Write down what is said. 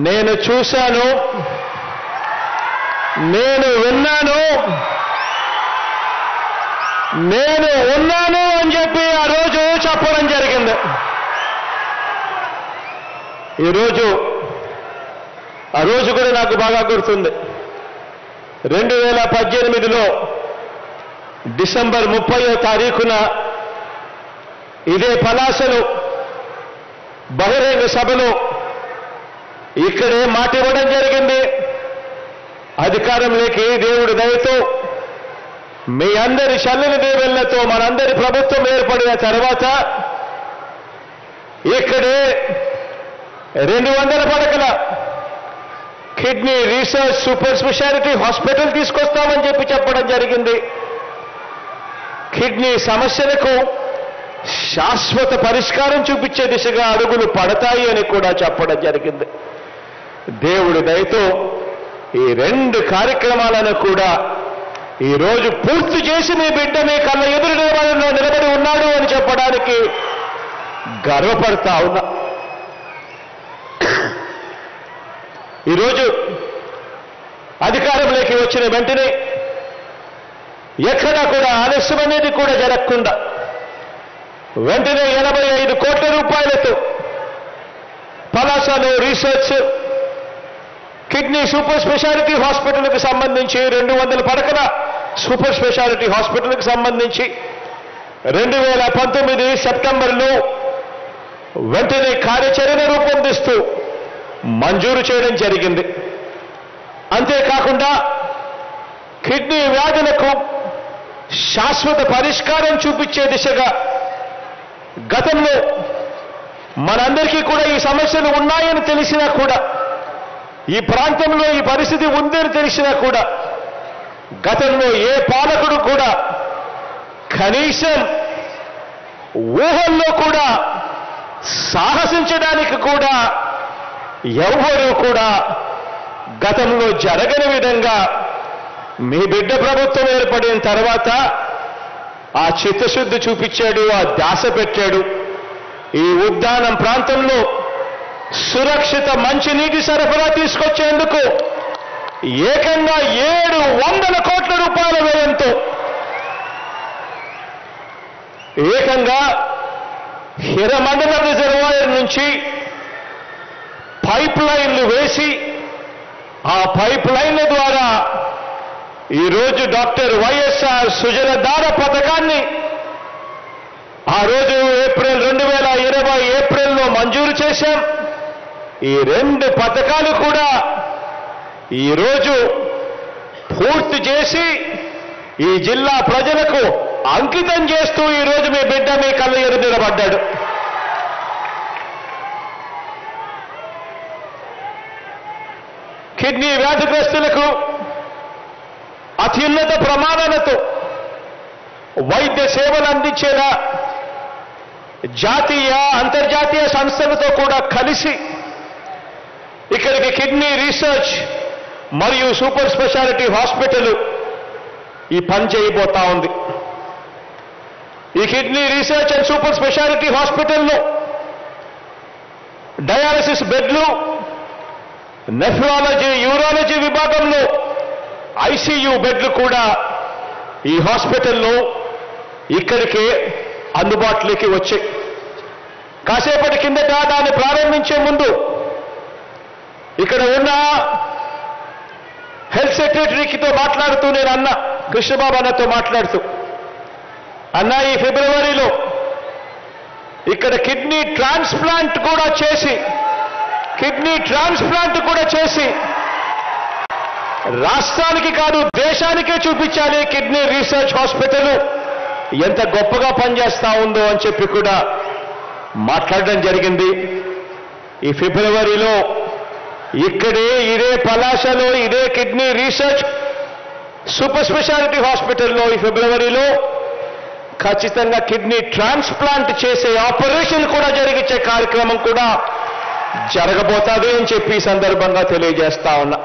నేను చూశాను, నేను విన్నాను, నేను ఉన్నాను అని చెప్పి ఆ రోజు చెప్పడం జరిగింది. ఆ రోజు కూడా నాకు బాగా గుర్తుంది. 2018లో డిసెంబర్ 30వ తారీఖున ఇదే పలాసలో బహిరంగ సభలో ఇక్కడే మాట ఇవ్వడం జరిగింది. అధికారంలోకి దేవుడి దయతో మీ అందరి చల్లని దీవెనలతో మనందరి ప్రభుత్వం ఏర్పడిన తర్వాత ఇక్కడే 200 పడకల kidney research super speciality hospital తీసుకొస్తామని చెప్పడం జరిగింది. కిడ్నీ సమస్యలకు శాశ్వత పరిష్కారం చూపించే దిశగా అడుగులు పడతాయి అని కూడా చెప్పడం జరిగింది. దేవుడి దయతో ఈ 2 కార్యక్రమాలను కూడా ఈరోజు పూర్తి చేసి మీ బిడ్డ మీ కళ్ళ ఎదురు నిలబడి ఉన్నాడు అని చెప్పడానికి గర్వపడతా ఉన్నా. ఈరోజు అధికారంలోకి వచ్చిన వెంటనే ఎక్కడా కూడా ఆలస్యం అనేది కూడా జరగకుండా వెంటనే 85 కోట్ల రూపాయలతో పలాసలో రీసెర్చ్ కిడ్నీ సూపర్ స్పెషాలిటీ హాస్పిటల్కి సంబంధించి 200 పడకల సూపర్ స్పెషాలిటీ హాస్పిటల్కి సంబంధించి 2019 సెప్టెంబర్లో వెంటనే కార్యాచరణ రూపొందిస్తూ మంజూరు చేయడం జరిగింది. అంతేకాకుండా కిడ్నీ వ్యాధులకు శాశ్వత పరిష్కారం చూపించే దిశగా గతంలో మనందరికీ కూడా ఈ సమస్యలు ఉన్నాయని తెలిసినా కూడా, ఈ ప్రాంతంలో ఈ పరిస్థితి ఉందని తెలిసినా కూడా గతంలో ఏ పాలకుడు కూడా కనీసం ఊహల్లో కూడా సాహసించడానికి కూడా ఎవరూ కూడా గతంలో జరగని విధంగా మీ బిడ్డ ప్రభుత్వం ఏర్పడిన తర్వాత ఆ చిత్తశుద్ధి చూపించాడు, ఆ ధ్యాస పెట్టాడు. ఈ ఉద్యానం ప్రాంతంలో సురక్షిత మంచినీటి సరఫరా తీసుకొచ్చేందుకు ఏకంగా 700 కోట్ల రూపాయల వ్యయంతో ఏకంగా హిరమండల రిజర్వాయర్ నుంచి పైప్ లైన్లు వేసి ఆ పైప్ లైన్ల ద్వారా ఈరోజు డాక్టర్ వైఎస్ఆర్ సుజలధార పథకాన్ని ఆ రోజు 2020 ఏప్రిల్లో మంజూరు చేశాం. ఈ 2 పథకాలు కూడా ఈరోజు పూర్తి చేసి ఈ జిల్లా ప్రజలకు అంకితం చేస్తూ ఈరోజు మీ బిడ్డ మీ కళ్ళ ఎదురు నిలబడ్డాడు. కిడ్నీ వ్యాధిగ్రస్తులకు అత్యున్నత ప్రమాణాలతో వైద్య సేవలు అందించేలా జాతీయ అంతర్జాతీయ సంస్థలతో కూడా కలిసి ఇక్కడికి కిడ్నీ రీసెర్చ్ మరియు సూపర్ స్పెషాలిటీ హాస్పిటల్ ఈ పని చేయబోతా ఉంది. ఈ kidney research and super speciality హాస్పిటల్లో డయాలసిస్ బెడ్లు, నెఫ్రాలజీ యూరాలజీ విభాగంలో ఐసీయూ బెడ్లు కూడా ఈ హాస్పిటల్లో ఇక్కడికే అందుబాటులోకి వచ్చాయి. కాసేపటి కిందట దాన్ని ప్రారంభించే ముందు ఇక్కడ ఉన్న హెల్త్ సెక్రటరీతో మాట్లాడుతూ నేను అన్న కృష్ణబాబు అన్నతో మాట్లాడుతూ, అన్న ఈ ఫిబ్రవరిలో ఇక్కడ కిడ్నీ ట్రాన్స్ప్లాంట్ కూడా చేసి రాష్ట్రానికి కాదు దేశానికే చూపించాలి కిడ్నీ రీసెర్చ్ హాస్పిటల్ ఎంత గొప్పగా పనిచేస్తా ఉందో అని చెప్పి కూడా మాట్లాడడం జరిగింది. ఈ ఫిబ్రవరిలో ఇక్కడే ఇదే పలాసలో ఇదే కిడ్నీ రీసెర్చ్ సూపర్ స్పెషాలిటీ హాస్పిటల్లో ఈ ఫిబ్రవరిలో ఖచ్చితంగా కిడ్నీ ట్రాన్స్ప్లాంట్ చేసే ఆపరేషన్ కూడా జరిగించే కార్యక్రమం కూడా జరగబోతుంది అని చెప్పి ఈ సందర్భంగా తెలియజేస్తా ఉన్నా.